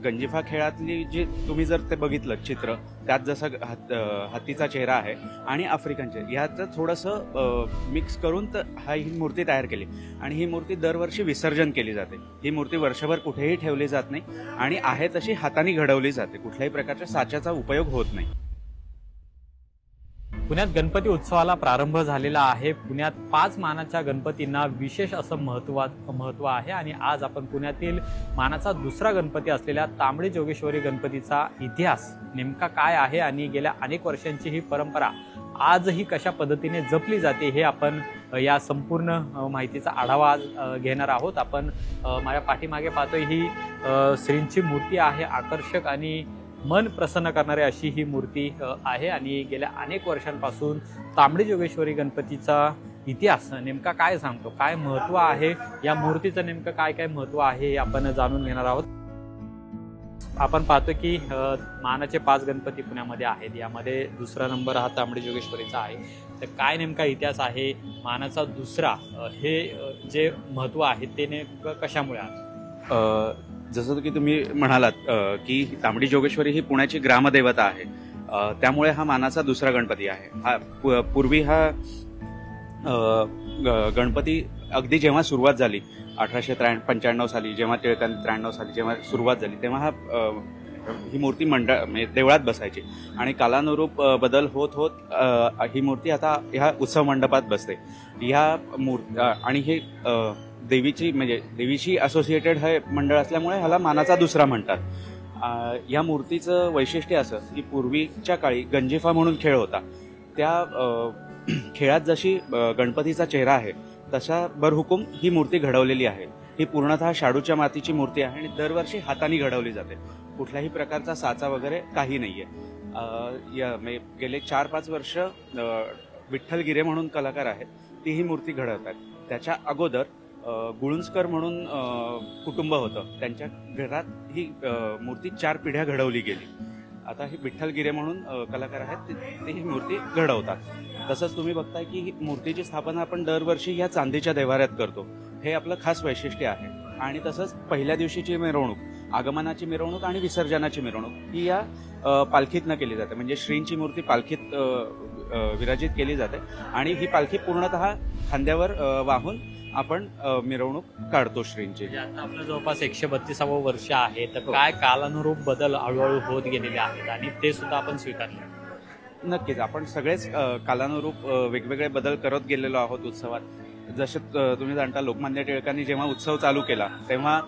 गंजिफा खेळातली जी तुम्ही जर ते बघितलं चित्र, त्यात जसं हत्तीचा चेहरा आहे आणि आफ्रिकनचे ह्याचं थोडंसं मिक्स करून ही मूर्ती तयार केली आणि ही मूर्ती दरवर्षी विसर्जन केली जाते। ही मूर्ती वर्षभर कुठेही ठेवली जात नाही आणि आहे तशी हाताने घडवली जाते, कुठल्याही प्रकारच्या साच्याचा उपयोग होत नाही। पुण्यात गणपती उत्सवाला प्रारंभ झालेला आहे। पुण्यात 5 मानाच्या गणपतींना विशेष असं महत्त्व आहे आणि आज आपण पुण्यातील मानाचा दुसरा गणपती असलेल्या तांबडी जोगेश्वरी गणपतीचा इतिहास नेमका काय आहे आणि गेल्या अनेक वर्षांची ही परंपरा आजही कशा पद्धतीने जपली जाते हे आपण या संपूर्ण माहितीचा आढावा घेणार आहोत। आपण माझ्या पाठीमागे पाहतोय ही श्रींची मूर्ती आहे, आकर्षक आणि मन प्रसन्न करणारी अशी ही मूर्ती आहे आणि गेल्या अनेक वर्षांपासून तांबडी जोगेश्वरी गणपतीचा इतिहास नेमका काय सांगतो, काय महत्त्व आहे या मूर्तीचं, नेमकं काय काय महत्त्व आहे हे आपण जाणून घेणार आहोत। आपण पाहतो की मानाचे 5 गणपती पुण्यामध्ये आहेत, यामध्ये दुसरा नंबर हा तांबडी जोगेश्वरीचा आहे। तर काय नेमका इतिहास आहे मानाचा दुसरा, हे जे महत्त्व आहे ते नेमकं कशामुळे आहे? जसं की तुम्ही म्हणालात की तांबडी जोगेश्वरी ही पुण्याची ग्रामदेवता आहे, त्यामुळे हा मानाचा दुसरा गणपती आहे। हा पूर्वी हा गणपती अगदी जेव्हा सुरुवात झाली 1895 साली, जेव्हा टिळकांनी 93 साली जेव्हा सुरुवात झाली, तेव्हा ही मूर्ती देवळात बसायची आणि कालानुरूप बदल होत होत ही मूर्ती आता ह्या उत्सव मंडपात बसते। ह्या आणि हे देवीशी असोसिएटेड हे मंडळ असल्यामुळे ह्याला मानाचा दुसरा म्हणतात। या मूर्तीचं वैशिष्ट्य असं की पूर्वीच्या काळी गंजिफा म्हणून खेळ होता, त्या खेळात जशी गणपतीचा चेहरा आहे तशा बरहुकूम ही मूर्ती घडवलेली आहे। ही पूर्णतः शाडूच्या मातीची मूर्ती आहे आणि दरवर्षी हाताने घडवली जाते, कुठल्याही प्रकारचा साचा वगैरे काही नाहीये। गेले 4-5 वर्ष विठ्ठल गिरे म्हणून कलाकार आहेत, ती ही मूर्ती घडवतात। त्याच्या अगोदर गुळुंजकर म्हणून कुटुंब होतं, त्यांच्या घरात ही मूर्ती 4 पिढ्या घडवली गेली। आता ही विठ्ठल गिरे म्हणून कलाकार आहेत, ते ही मूर्ती घडवतात। तसंच तुम्ही बघताय की ही मूर्तीची स्थापना आपण दरवर्षी या चांदीच्या देव्हाऱ्यात करतो, हे आपलं खास वैशिष्ट्य आहे। आणि तसंच पहिल्या दिवशीची मिरवणूक, आगमनाची मिरवणूक आणि विसर्जनाची मिरवणूक ही या पालखीतनं केली जाते, म्हणजे श्रींची मूर्ती पालखीत विराजित केली जाते आणि ही पालखी पूर्णतः खांद्यावर वाहून आपण मिरवणूक काढतो श्रींची। आता आपलं जवळपास 132वं वर्ष आहे, तर काय कालानुरूप बदल हळूहळू होत गेलेले आहेत आणि ते सुद्धा आपण स्वीकारले? नक्कीच, आपण सगळेच कालानुरूप वेगवेगळे बदल करत गेलेलो आहोत उत्सवात। जसं तुम्ही जाणता, लोकमान्य टिळकांनी जेव्हा उत्सव चालू केला तेव्हा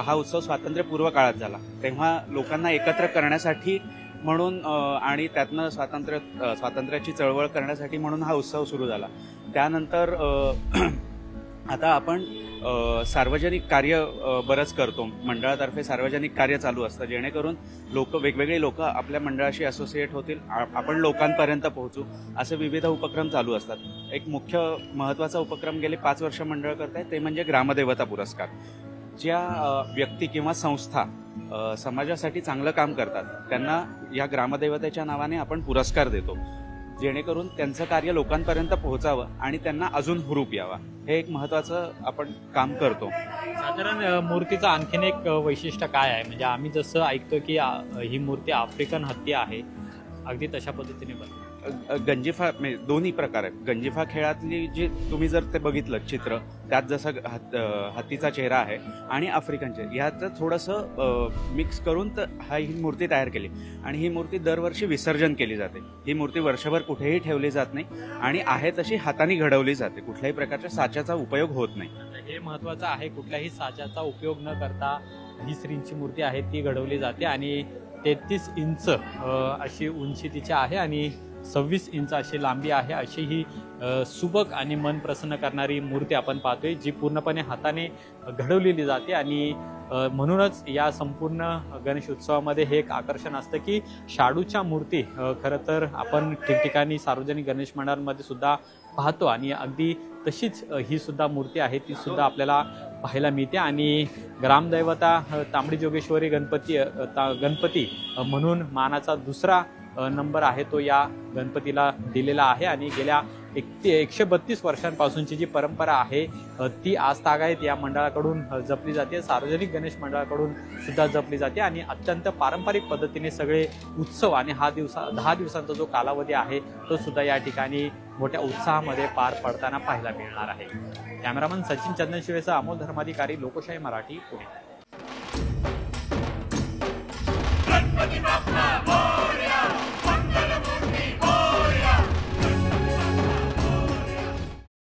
हा उत्सव स्वातंत्र्यपूर्व काळात झाला, तेव्हा लोकांना एकत्र करण्यासाठी म्हणून आणि त्यातनं स्वातंत्र्याची चळवळ करण्यासाठी म्हणून हा उत्सव सुरू झाला। त्यानंतर आता आपण सार्वजनिक कार्य बरंच करतो, मंडळातर्फे सार्वजनिक कार्य चालू असतं, जेणेकरून वेगवेगळे लोक आपल्या मंडळाशी असोसिएट होतील, आपण लोकांपर्यंत पोहोचू, असे विविध उपक्रम चालू असतात। एक मुख्य महत्त्वाचा उपक्रम गेले 5 वर्ष मंडळ करत आहे, ते म्हणजे ग्रामदेवता पुरस्कार। ज्या व्यक्ती किंवा संस्था समाजासाठी चांगलं काम करतात त्यांना या ग्रामदेवतेच्या नावाने आपण पुरस्कार देतो, जेणेकरून त्यांचं कार्य लोकांपर्यंत पोहोचावं आणि त्यांना अजून हुरूप यावा, हे एक महत्त्वाचं आपण काम करतो। साधारण मूर्तीचं आणखीन एक वैशिष्ट्य काय आहे? म्हणजे आम्ही जसं ऐकतो की ही मूर्ती आफ्रिकन हत्ती आहे, अगदी तशा पद्धतीने बनते। गंजिफा दोन्ही प्रकार आहेत। गंजिफा खेळातली जी तुम्ही जर ते बघितलं चित्र, त्यात जसं हत्तीचा चेहरा आहे आणि आफ्रिकनचे ह्याचं थोडंसं मिक्स करून ही मूर्ती तयार केली आणि ही मूर्ती दरवर्षी विसर्जन केली जाते। ही मूर्ती वर्षभर कुठेही ठेवली जात नाही आणि आहे तशी हाताने घडवली जाते, कुठल्याही प्रकारच्या साच्याचा उपयोग होत नाही। हे महत्त्वाचं आहे, कुठल्याही साच्याचा उपयोग न करता ही श्रींची मूर्ती आहे ती घडवली जाते आणि 33 इंच अशी उंची तिची आहे आणि 26 इंच अशी लांबी आहे। अशी ही सुबक आणि मन प्रसन्न करणारी मूर्ती आपण पाहतोय, जी पूर्णपणे हाताने घडवलेली जाते आणि म्हणूनच या संपूर्ण गणेश उत्सवामध्ये हे एक आकर्षण असतं की शाडूच्या मूर्ती खरं तर आपण ठिकठिकाणी सार्वजनिक गणेश मंडळांमध्ये सुद्धा पाहतो आणि अगदी तशीच ही सुद्धा मूर्ती आहे, ती सुद्धा आपल्याला पाहायला मिळते। आणि ग्रामदैवता तांबडी जोगेश्वरी गणपती म्हणून मानाचा दुसरा नंबर आहे तो या गणपतीला दिलेला आहे आणि गेल्या 132 वर्षांपासूनची जी परंपरा आहे ती आजतागायत या मंडळाकडून जपली जाते, सार्वजनिक गणेश मंडळाकडून सुद्धा जपली जाते आणि अत्यंत पारंपरिक पद्धतीने सगळे उत्सव आणि 10 दिवसांचा जो कालावधी आहे तो सुद्धा या ठिकाणी मोठ्या उत्साहामध्ये पार पडताना पाहायला मिळणार आहे. कॅमेरामन सचिन चंदनशिवेसह अमोल धर्माधिकारी, लोकशाही मराठी, पुणे.